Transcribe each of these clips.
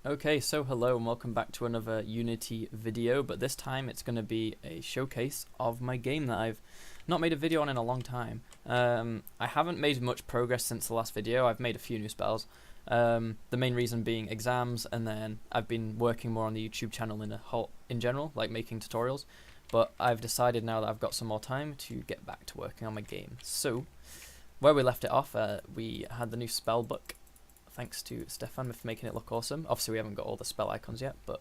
Okay, so hello and welcome back to another Unity video, but this time it's going to be a showcase of my game that I've not made a video on in a long time. I haven't made much progress since the last video. I've made a few new spells, the main reason being exams, and then I've been working more on the YouTube channel in general, like making tutorials, but I've decided now that I've got some more time to get back to working on my game. So, where we left it off, we had the new spell book. Thanks to Stefan for making it look awesome. Obviously we haven't got all the spell icons yet, but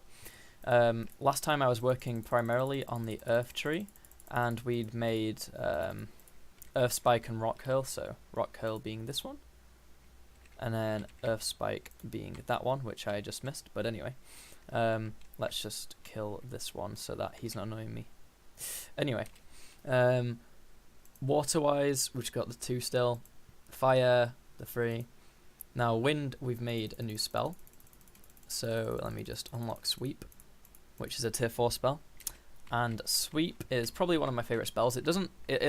last time I was working primarily on the Earth Tree, and we'd made Earth Spike and Rock Hurl, so Rock Hurl being this one, and then Earth Spike being that one, which I just missed, but anyway. Let's just kill this one so that he's not annoying me. Anyway, water-wise, we've got the 2 still, fire, the 3. Now wind, we've made a new spell, so let me just unlock Sweep, which is a tier 4 spell, and Sweep is probably one of my favourite spells. It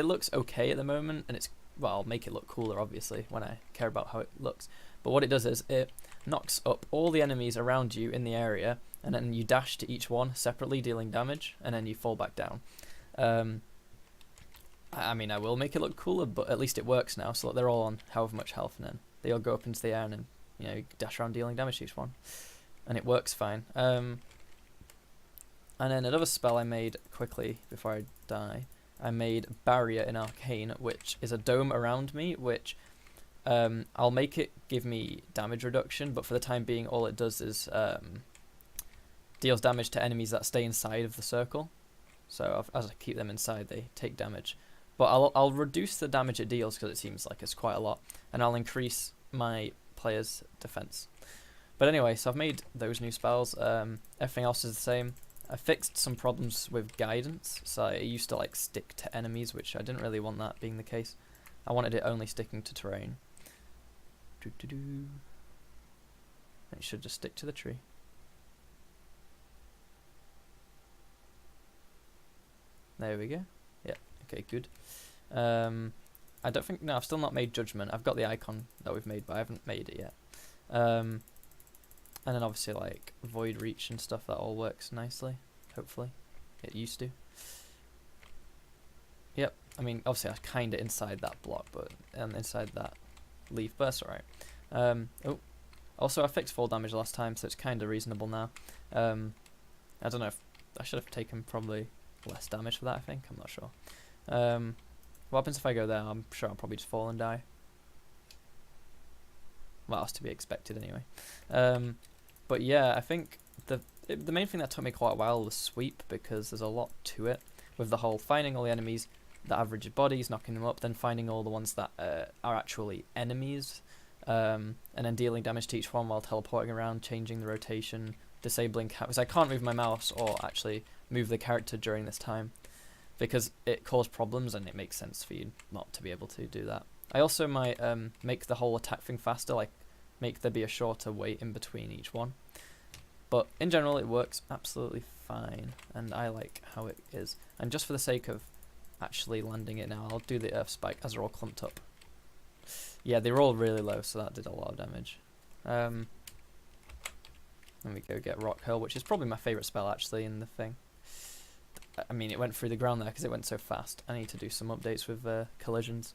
looks okay at the moment, and well, I'll make it look cooler obviously when I care about how it looks, but what it does is it knocks up all the enemies around you in the area, and then you dash to each one separately, dealing damage, and then you fall back down. I mean, I will make it look cooler, but at least it works now, so that they're all on however much health, and then they all go up into the air, and then, you know, you dash around dealing damage to each one, and it works fine. And then another spell I made quickly before I die, I made Barrier in Arcane, which is a dome around me, which I'll make it give me damage reduction, but for the time being all it does is deals damage to enemies that stay inside of the circle. So as I keep them inside, they take damage. But I'll reduce the damage it deals because it seems like it's quite a lot, and I'll increase my player's defense. But anyway, so I've made those new spells. Everything else is the same. I fixed some problems with guidance, so it used to like stick to enemies, which I didn't really want that being the case. I wanted it only sticking to terrain. It should just stick to the tree. There we go. Yeah, okay, good. I don't think, no, I've still not made Judgment. I've got the icon that we've made, but I haven't made it yet. And then obviously like Void Reach and stuff, that all works nicely, hopefully. It used to. Yep, I mean, obviously I was kind of inside that block, but inside that leaf, but that's alright. Oh, also I fixed fall damage last time, so it's kind of reasonable now. I don't know if I should have taken probably less damage for that, I think. I'm not sure. What happens if I go there? I'm sure I'll probably just fall and die. Well, that's to be expected anyway. But yeah, I think the main thing that took me quite a while was Sweep, because there's a lot to it, with the whole finding all the enemies that have rigid bodies, knocking them up, then finding all the ones that are actually enemies, and then dealing damage to each one while teleporting around, changing the rotation, disabling because I can't move my mouse or actually move the character during this time, because it caused problems, and it makes sense for you not to be able to do that. I also might make the whole attack thing faster, like make there be a shorter wait in between each one. But in general it works absolutely fine, and I like how it is. And just for the sake of actually landing it now, I'll do the Earth Spike as they're all clumped up. Yeah, they were all really low, so that did a lot of damage. Then we go get Rock Hurl, which is probably my favourite spell actually in the thing. I mean, it went through the ground there because it went so fast. I need to do some updates with collisions.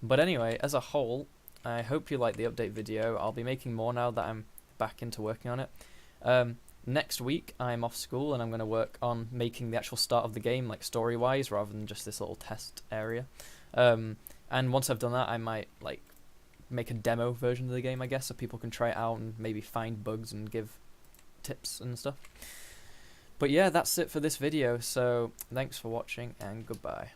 But anyway, as a whole, I hope you liked the update video. I'll be making more now that I'm back into working on it. Next week, I'm off school, and I'm going to work on making the actual start of the game, like story-wise, rather than just this little test area. And once I've done that, I might like make a demo version of the game, I guess, so people can try it out and maybe find bugs and give tips and stuff. But yeah, that's it for this video, so thanks for watching, and goodbye.